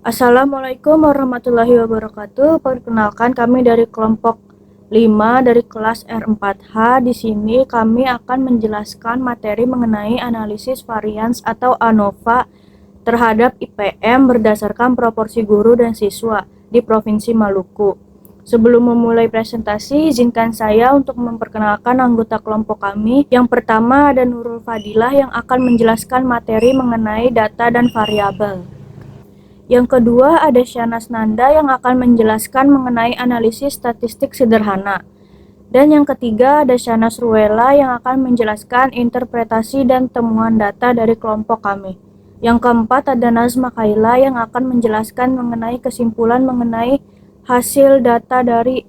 Assalamualaikum warahmatullahi wabarakatuh. Perkenalkan kami dari kelompok 5 dari kelas R4H. Di sini kami akan menjelaskan materi mengenai analisis varians atau ANOVA terhadap IPM berdasarkan proporsi guru dan siswa di Provinsi Maluku. Sebelum memulai presentasi, izinkan saya untuk memperkenalkan anggota kelompok kami. Yang pertama ada Nurul Fadilah yang akan menjelaskan materi mengenai data dan variabel. Yang kedua ada Syanas Nanda yang akan menjelaskan mengenai analisis statistik sederhana. Dan yang ketiga ada Syanas Ruela yang akan menjelaskan interpretasi dan temuan data dari kelompok kami. Yang keempat ada Nazma Kaila yang akan menjelaskan mengenai kesimpulan mengenai hasil data dari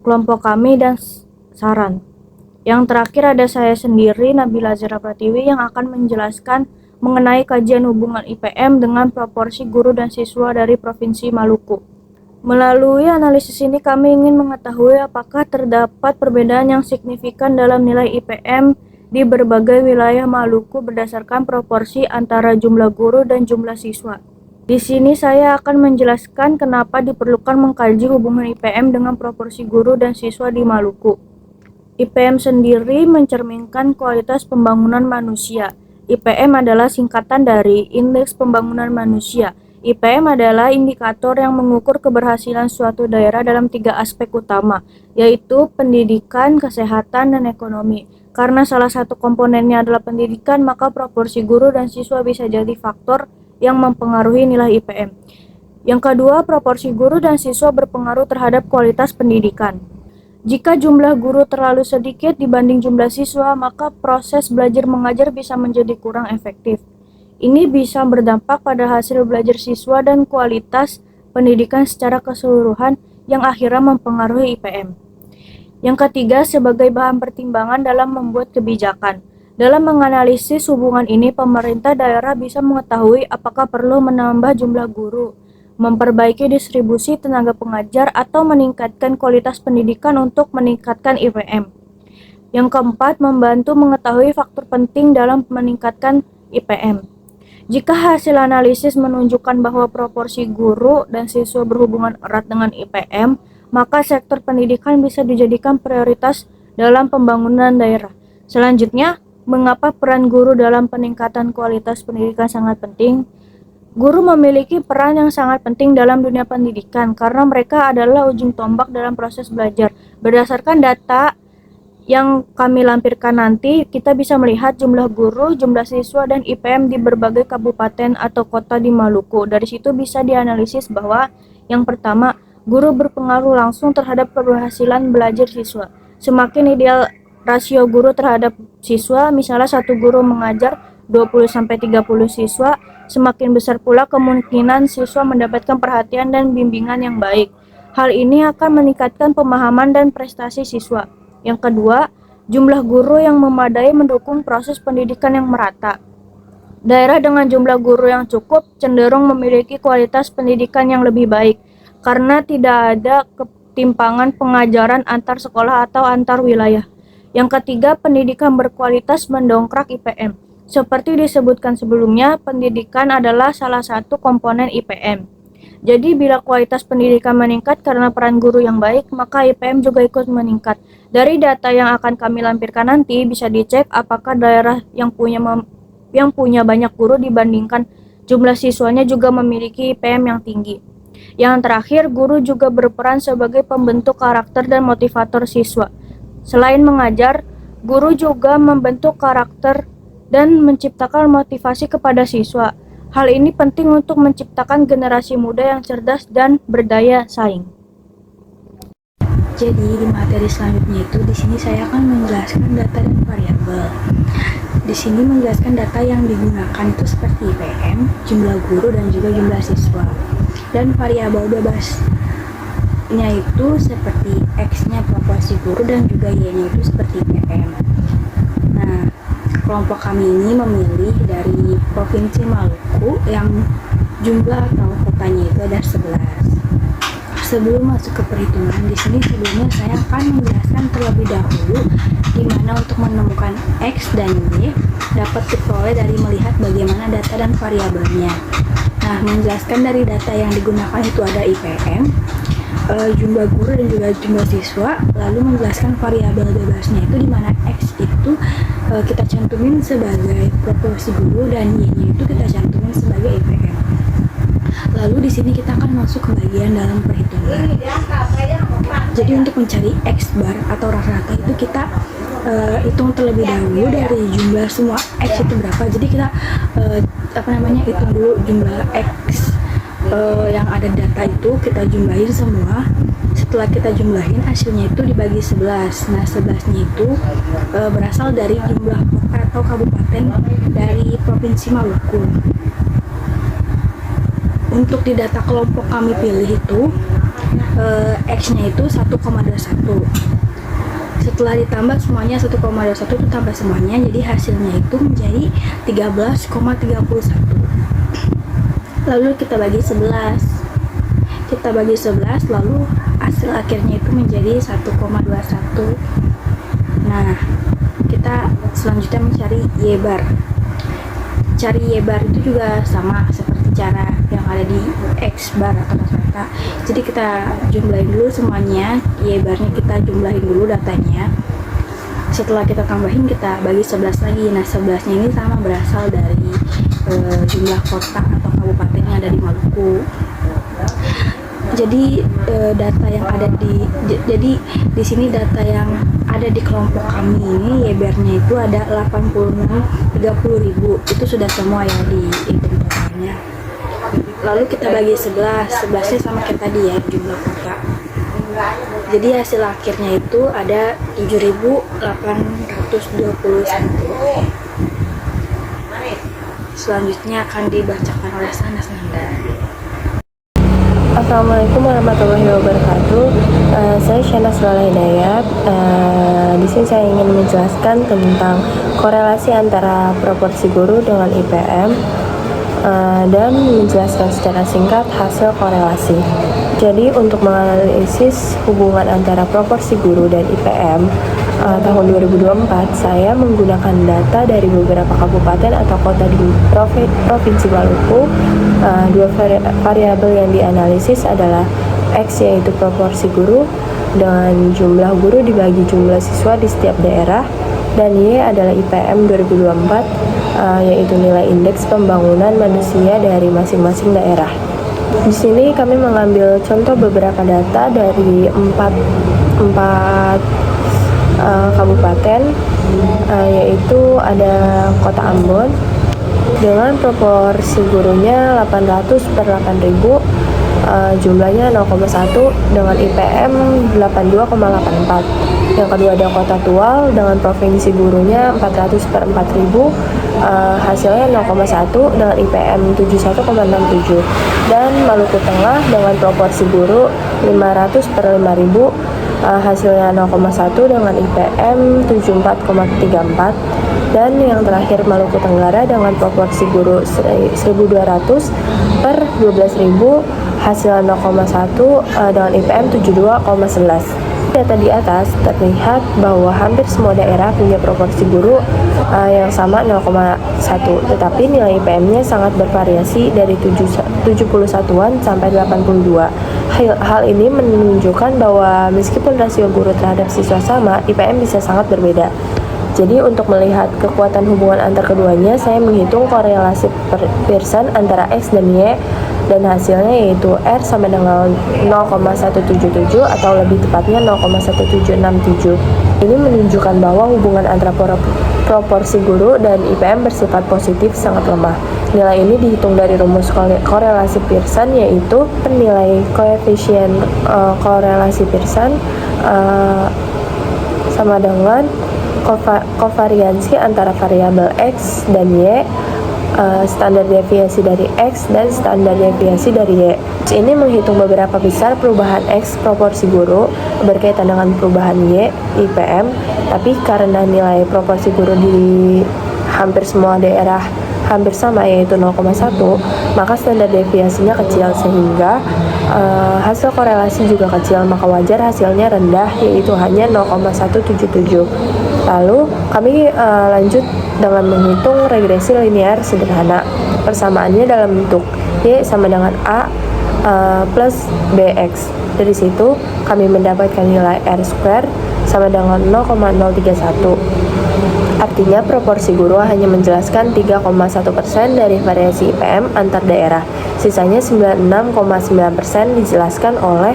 kelompok kami dan saran. Yang terakhir ada saya sendiri, Nabila Zara Pratiwi, yang akan menjelaskan mengenai kajian hubungan IPM dengan proporsi guru dan siswa dari Provinsi Maluku. Melalui analisis ini kami ingin mengetahui apakah terdapat perbedaan yang signifikan dalam nilai IPM di berbagai wilayah Maluku berdasarkan proporsi antara jumlah guru dan jumlah siswa. Di sini saya akan menjelaskan kenapa diperlukan mengkaji hubungan IPM dengan proporsi guru dan siswa di Maluku. IPM sendiri mencerminkan kualitas pembangunan manusia. IPM adalah singkatan dari Indeks Pembangunan Manusia. IPM adalah indikator yang mengukur keberhasilan suatu daerah dalam 3 aspek utama, yaitu pendidikan, kesehatan, dan ekonomi. Karena salah satu komponennya adalah pendidikan, maka proporsi guru dan siswa bisa jadi faktor yang mempengaruhi nilai IPM. Yang kedua, proporsi guru dan siswa berpengaruh terhadap kualitas pendidikan. Jika jumlah guru terlalu sedikit dibanding jumlah siswa, maka proses belajar mengajar bisa menjadi kurang efektif. Ini bisa berdampak pada hasil belajar siswa dan kualitas pendidikan secara keseluruhan yang akhirnya mempengaruhi IPM. Yang ketiga, sebagai bahan pertimbangan dalam membuat kebijakan. Dalam menganalisis hubungan ini, pemerintah daerah bisa mengetahui apakah perlu menambah jumlah guru, memperbaiki distribusi tenaga pengajar, atau meningkatkan kualitas pendidikan untuk meningkatkan IPM. Yang keempat, membantu mengetahui faktor penting dalam meningkatkan IPM. Jika hasil analisis menunjukkan bahwa proporsi guru dan siswa berhubungan erat dengan IPM, maka sektor pendidikan bisa dijadikan prioritas dalam pembangunan daerah. Selanjutnya, mengapa peran guru dalam peningkatan kualitas pendidikan sangat penting? Guru memiliki peran yang sangat penting dalam dunia pendidikan karena mereka adalah ujung tombak dalam proses belajar. Berdasarkan data yang kami lampirkan nanti, kita bisa melihat jumlah guru, jumlah siswa, dan IPM di berbagai kabupaten atau kota di Maluku. Dari situ bisa dianalisis bahwa yang pertama, guru berpengaruh langsung terhadap keberhasilan belajar siswa. Semakin ideal rasio guru terhadap siswa, misalnya satu guru mengajar 20-30 siswa, semakin besar pula kemungkinan siswa mendapatkan perhatian dan bimbingan yang baik. Hal ini akan meningkatkan pemahaman dan prestasi siswa. Yang kedua, jumlah guru yang memadai mendukung proses pendidikan yang merata. Daerah dengan jumlah guru yang cukup cenderung memiliki kualitas pendidikan yang lebih baik karena tidak ada ketimpangan pengajaran antar sekolah atau antar wilayah. Yang ketiga, pendidikan berkualitas mendongkrak IPM. Seperti disebutkan sebelumnya, pendidikan adalah salah satu komponen IPM. Jadi bila kualitas pendidikan meningkat karena peran guru yang baik, maka IPM juga ikut meningkat. Dari data yang akan kami lampirkan nanti, bisa dicek apakah daerah yang punya banyak guru dibandingkan jumlah siswanya juga memiliki IPM yang tinggi. Yang terakhir, guru juga berperan sebagai pembentuk karakter dan motivator siswa. Selain mengajar, guru juga membentuk karakter dan menciptakan motivasi kepada siswa. Hal ini penting untuk menciptakan generasi muda yang cerdas dan berdaya saing. Jadi di materi selanjutnya itu di sini saya akan menjelaskan data dan variabel. Di sini menjelaskan data yang digunakan itu seperti IPM, jumlah guru dan juga jumlah siswa. Dan variabel bebasnya itu seperti X-nya proporsi guru dan juga Y-nya itu seperti IPM. Nah, kelompok kami ini memilih dari Provinsi Maluku yang jumlah atau kotanya itu ada 11. sebelum masuk ke perhitungan, di sini sebelumnya saya akan menjelaskan terlebih dahulu di mana untuk menemukan X dan Y dapat diperoleh dari melihat bagaimana data dan variabelnya. Nah, menjelaskan dari data yang digunakan itu ada IPM, jumlah guru dan juga jumlah siswa, lalu menjelaskan variabel bebasnya itu di mana X itu kita cantumin sebagai proporsi guru dan Y-nya itu kita cantumin sebagai IPM. Lalu di sini kita akan masuk ke bagian dalam perhitungan. Jadi untuk mencari X bar atau rata-rata itu kita hitung terlebih dahulu dari jumlah semua X itu berapa. Jadi kita hitung dulu jumlah X yang ada data itu kita jumlahin semua. Setelah kita jumlahin hasilnya itu dibagi 11. Nah 11-nya itu berasal dari jumlah kota atau kabupaten dari Provinsi Maluku. Untuk di data kelompok kami pilih itu X-nya itu 1,21. Setelah ditambah semuanya 1,21 itu tambah semuanya, jadi hasilnya itu menjadi 13,31. Lalu kita bagi 11. Kita bagi 11 lalu hasil akhirnya itu menjadi 1,21. Nah, kita selanjutnya mencari Y bar. Cari Y bar itu juga sama seperti cara yang ada di X bar atau rata-rata. Jadi kita jumlahin dulu semuanya, Y barnya kita jumlahin dulu datanya. Setelah kita tambahin kita bagi 11 lagi. Nah 11-nya ini sama berasal dari jumlah kota atau kabupaten yang ada di Maluku. Jadi data yang ada di sini data yang ada di kelompok kami ini Y bar-nya itu ada 30.000. Itu sudah semua ya di hitung totalnya. Lalu kita bagi 11-nya sama kayak tadi ya jumlah kota. Jadi hasil akhirnya itu ada 7.821. Selanjutnya akan dibacakan oleh Sanas Nanda. Assalamualaikum warahmatullahi wabarakatuh. Saya Syana Surala Hidayat. Di sini saya ingin menjelaskan tentang korelasi antara proporsi guru dengan IPM dan menjelaskan secara singkat hasil korelasi. Jadi untuk menganalisis hubungan antara proporsi guru dan IPM tahun 2024, saya menggunakan data dari beberapa kabupaten atau kota di Provinsi Maluku. Dua variabel yang dianalisis adalah X yaitu proporsi guru dengan jumlah guru dibagi jumlah siswa di setiap daerah, dan Y adalah IPM 2024 yaitu nilai indeks pembangunan manusia dari masing-masing daerah. Di sini kami mengambil contoh beberapa data dari empat kabupaten, yaitu ada Kota Ambon dengan proporsi gurunya 800 per 8.000, jumlahnya 0,1 dengan IPM 82,84. Yang kedua ada Kota Tual dengan provinsi gurunya 400 per 4.000, hasilnya 0,1 dengan IPM 71,67. Dan Maluku Tengah dengan proporsi guru 500 per 5.000, hasilnya 0,1 dengan IPM 74,34. Dan yang terakhir Maluku Tenggara dengan proporsi guru 1.200 per 12.000, hasilnya 0,1 dengan IPM 72,11. Data di atas terlihat bahwa hampir semua daerah punya proporsi guru yang sama 0,1, tetapi nilai IPM-nya sangat bervariasi dari 71-an sampai 82. Hal ini menunjukkan bahwa meskipun rasio guru terhadap siswa sama, IPM bisa sangat berbeda. Jadi untuk melihat kekuatan hubungan antar keduanya, saya menghitung korelasi Pearson antara X dan Y, dan hasilnya yaitu R sama dengan 0,177 atau lebih tepatnya 0,1767. Ini menunjukkan bahwa hubungan antara proporsi guru dan IPM bersifat positif sangat lemah. Nilai ini dihitung dari rumus korelasi Pearson, yaitu nilai koefisien korelasi Pearson sama dengan kovariansi antara variabel X dan Y, standar deviasi dari X dan standar deviasi dari Y. Ini menghitung beberapa besar perubahan X proporsi guru berkaitan dengan perubahan Y IPM, tapi karena nilai proporsi guru di hampir semua daerah hampir sama yaitu 0,1, maka standar deviasinya kecil sehingga Hasil korelasi juga kecil, maka wajar hasilnya rendah, yaitu hanya 0,177. Lalu kami lanjut dengan menghitung regresi linear sederhana. Persamaannya dalam bentuk Y sama dengan A plus BX. Dari situ kami mendapatkan nilai R square sama dengan 0,031. Artinya proporsi guru hanya menjelaskan 3,1% dari variasi IPM antar daerah. Sisanya 96,9% dijelaskan oleh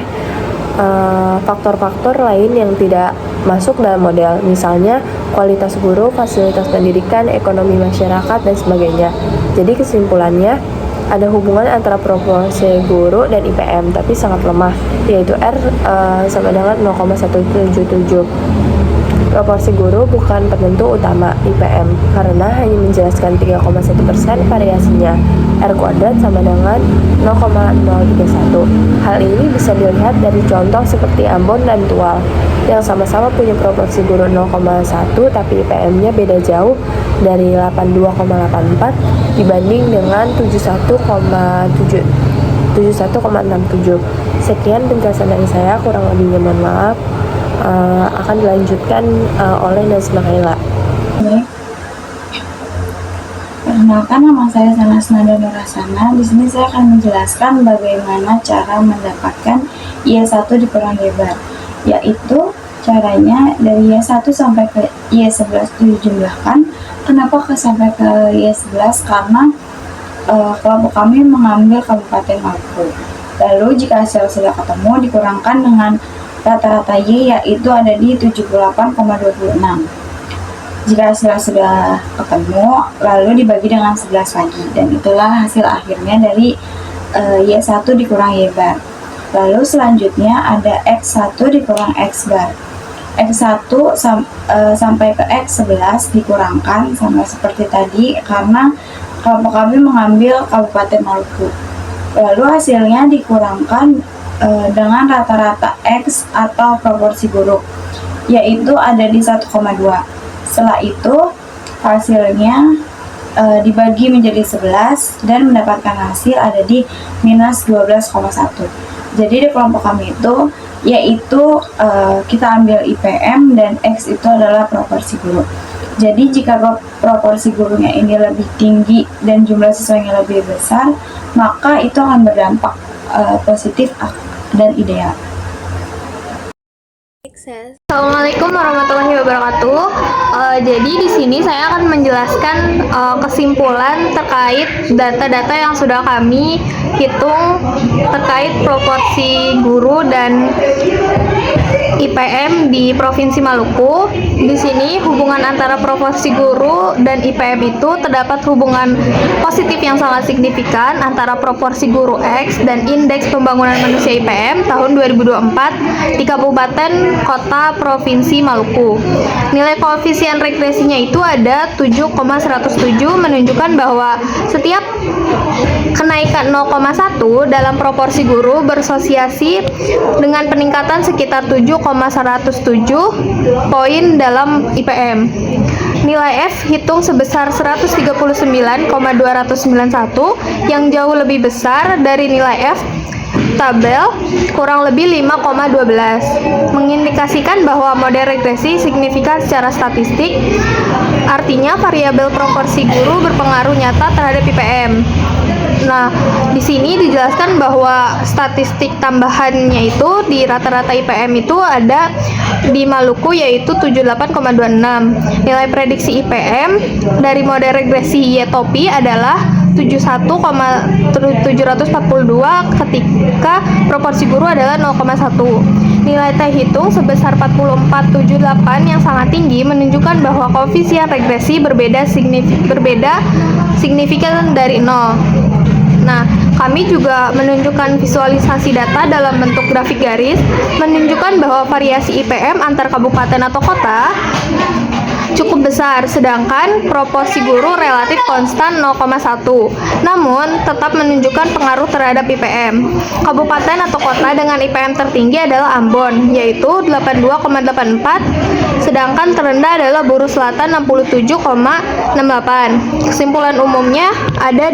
faktor-faktor lain yang tidak masuk dalam model, misalnya kualitas guru, fasilitas pendidikan, ekonomi masyarakat, dan sebagainya. Jadi kesimpulannya, ada hubungan antara proporsi guru dan IPM, tapi sangat lemah, yaitu R sama dengan 0,177. Proporsi guru bukan penentu utama IPM, karena hanya menjelaskan 3,1% variasinya. R kuadrat sama dengan 0,031. Hal ini bisa dilihat dari contoh seperti Ambon dan Tual, yang sama-sama punya proporsi guru 0,1, tapi IPM-nya beda jauh dari 82,84 dibanding dengan 71,67. Sekian penjelasan dari saya, kurang lebihnya mohon maaf. Akan dilanjutkan oleh Nazma Kaila. Perkenalkan, nama saya Sanasnada Nurasana. Di sini saya akan menjelaskan bagaimana cara mendapatkan Y1 dikurang Y-bar, yaitu caranya dari Y1 sampai ke Y11 dijumlahkan. Kenapa sampai ke Y11? Karena kelompok kami mengambil Kabupaten Maluku. Lalu jika hasil sudah ketemu, dikurangkan dengan rata-rata Y, yaitu ada di 78,26. Jika hasil sudah ketemu, lalu dibagi dengan 11 lagi, dan itulah hasil akhirnya dari Y1 dikurang Y-bar. Lalu selanjutnya ada X1 dikurang X-bar. X1 sampai ke X11 dikurangkan sama seperti tadi, karena kelompok kami mengambil Kabupaten Maluku. Lalu hasilnya dikurangkan dengan rata-rata X atau proporsi guru, yaitu ada di 1,2. Setelah itu hasilnya dibagi menjadi 11 dan mendapatkan hasil ada di minus 12,1. Jadi di kelompok kami itu yaitu kita ambil IPM dan X itu adalah proporsi guru. Jadi jika proporsi gurunya ini lebih tinggi dan jumlah siswanya lebih besar, maka itu akan berdampak positif dan ideal. Assalamualaikum warahmatullahi wabarakatuh. Jadi di sini saya akan menjelaskan kesimpulan terkait data-data yang sudah kami hitung terkait proporsi guru dan IPM di Provinsi Maluku. Di sini hubungan antara proporsi guru dan IPM itu terdapat hubungan positif yang sangat signifikan antara proporsi guru X dan indeks pembangunan manusia IPM tahun 2024 di Kabupaten Kota Provinsi Maluku. Nilai koefisien regresinya itu ada 7,107, menunjukkan bahwa setiap kenaikan 0,1 dalam proporsi guru bersosiasi dengan peningkatan sekitar 7,107 poin dalam IPM. Nilai F hitung sebesar 139,291 yang jauh lebih besar dari nilai F tabel kurang lebih 5,12, mengindikasikan bahwa model regresi signifikan secara statistik, artinya variabel proporsi guru berpengaruh nyata terhadap IPM. Nah, di sini dijelaskan bahwa statistik tambahannya itu di rata-rata IPM itu ada di Maluku yaitu 78,26. Nilai prediksi IPM dari model regresi Y-Topi adalah 71,742 ketika proporsi guru adalah 0,1. Nilai T hitung sebesar 4478 yang sangat tinggi menunjukkan bahwa koefisien regresi berbeda signifikan dari 0. Nah, kami juga menunjukkan visualisasi data dalam bentuk grafik garis, menunjukkan bahwa variasi IPM antar kabupaten atau kota cukup besar, sedangkan proporsi guru relatif konstan 0,1. Namun, tetap menunjukkan pengaruh terhadap IPM. Kabupaten atau kota dengan IPM tertinggi adalah Ambon, yaitu 82,84, sedangkan terendah adalah Buru Selatan 67,68. Kesimpulan umumnya ada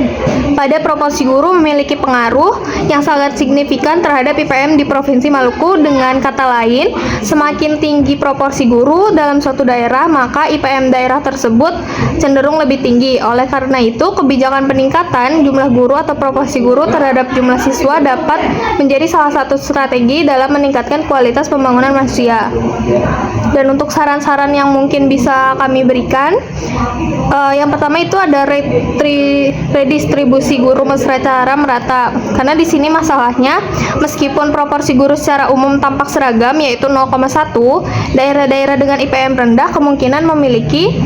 pada proporsi guru memiliki pengaruh yang sangat signifikan terhadap IPM di Provinsi Maluku. Dengan kata lain, semakin tinggi proporsi guru dalam suatu daerah, maka IPM daerah tersebut cenderung lebih tinggi. Oleh karena itu, kebijakan peningkatan jumlah guru atau proporsi guru terhadap jumlah siswa dapat menjadi salah satu strategi dalam meningkatkan kualitas pembangunan manusia. Dan untuk saran-saran yang mungkin bisa kami berikan, yang pertama itu ada redistribusi guru secara merata. Karena di sini masalahnya, meskipun proporsi guru secara umum tampak seragam yaitu 0,1, daerah-daerah dengan IPM rendah kemungkinan memiliki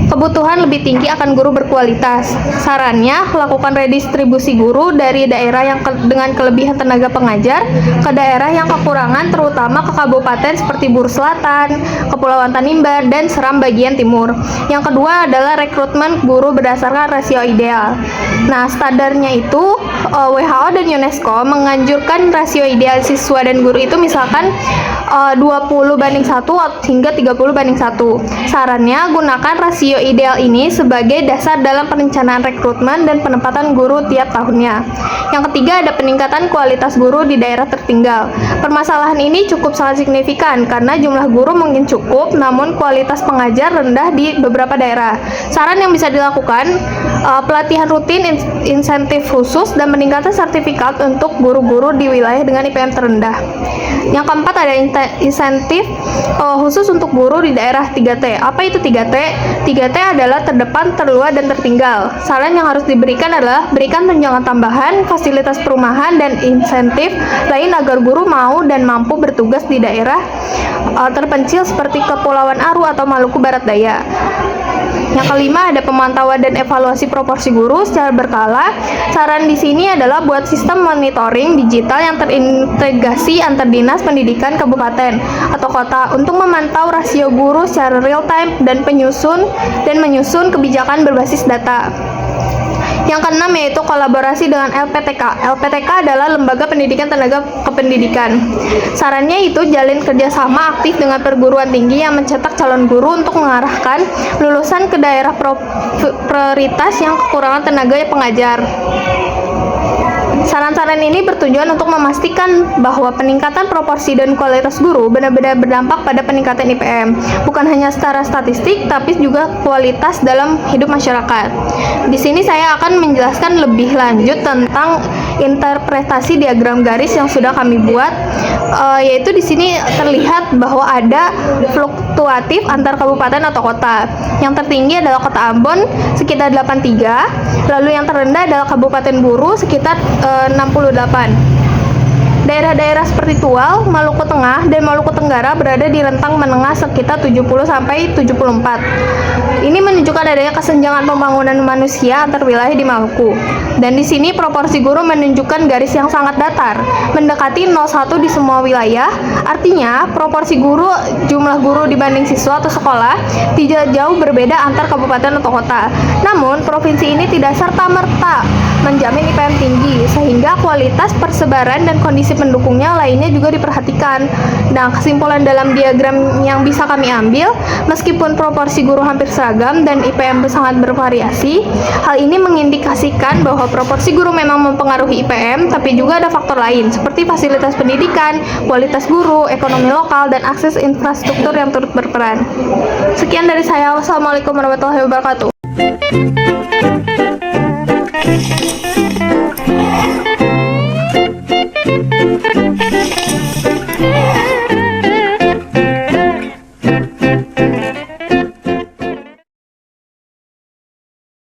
kebutuhan lebih tinggi akan guru berkualitas. Sarannya, lakukan redistribusi guru dari daerah yang dengan kelebihan tenaga pengajar ke daerah yang kekurangan, terutama ke kabupaten seperti Buru Selatan, Kepulauan Tanimbar, dan Seram bagian timur. Yang kedua adalah rekrutmen guru berdasarkan rasio ideal. Nah, standarnya itu WHO dan UNESCO menganjurkan rasio ideal siswa dan guru itu misalkan 20:1 hingga 30:1. Sarannya, gunakan rasio ideal ini sebagai dasar dalam perencanaan rekrutmen dan penempatan guru tiap tahunnya. Yang ketiga ada peningkatan kualitas guru di daerah tertinggal. Permasalahan ini cukup sangat signifikan karena jumlah guru mungkin cukup, namun kualitas pengajar rendah di beberapa daerah. Saran yang bisa dilakukan, pelatihan rutin, insentif khusus, dan peningkatan sertifikat untuk guru-guru di wilayah dengan IPM terendah. Yang keempat ada insentif khusus untuk guru di daerah 3T. Apa itu 3T? 3T adalah terdepan, terluar, dan tertinggal. Saran yang harus diberikan adalah berikan tunjangan tambahan, fasilitas perumahan, dan insentif lain agar guru mau dan mampu bertugas di daerah terpencil seperti Kepulauan Aru atau Maluku Barat Daya. Yang kelima ada pemantauan dan evaluasi proporsi guru secara berkala. Saran di sini adalah buat sistem monitoring digital yang terintegrasi antar dinas pendidikan kabupaten atau kota untuk memantau rasio guru secara real time dan menyusun kebijakan berbasis data. Yang keenam yaitu kolaborasi dengan LPTK. LPTK adalah Lembaga Pendidikan Tenaga Kependidikan. Sarannya itu jalin kerjasama aktif dengan perguruan tinggi yang mencetak calon guru untuk mengarahkan lulusan ke daerah prioritas yang kekurangan tenaga pengajar. Saran-saran ini bertujuan untuk memastikan bahwa peningkatan proporsi dan kualitas guru benar-benar berdampak pada peningkatan IPM, bukan hanya secara statistik, tapi juga kualitas dalam hidup masyarakat. Di sini saya akan menjelaskan lebih lanjut tentang interpretasi diagram garis yang sudah kami buat, yaitu di sini terlihat bahwa ada fluktuatif antar kabupaten atau kota. Yang tertinggi adalah Kota Ambon sekitar 83, lalu yang terendah adalah Kabupaten Buru sekitar 68. Daerah-daerah seperti Tual, Maluku Tengah, dan Maluku Tenggara berada di rentang menengah sekitar 70-74. Ini menunjukkan adanya kesenjangan pembangunan manusia antar wilayah di Maluku. Dan di sini proporsi guru menunjukkan garis yang sangat datar, mendekati 0,1 di semua wilayah. Artinya, proporsi guru, jumlah guru dibanding siswa atau sekolah tidak jauh berbeda antar kabupaten atau kota. Namun, provinsi ini tidak serta-merta menjamin IPM tinggi, sehingga kualitas persebaran dan kondisi pendukungnya lainnya juga diperhatikan. Nah, kesimpulan dalam diagram yang bisa kami ambil, meskipun proporsi guru hampir seragam dan IPM sangat bervariasi, hal ini mengindikasikan bahwa proporsi guru memang mempengaruhi IPM, tapi juga ada faktor lain, seperti fasilitas pendidikan, kualitas guru, ekonomi lokal, dan akses infrastruktur yang turut berperan. Sekian dari saya. Wassalamualaikum warahmatullahi wabarakatuh.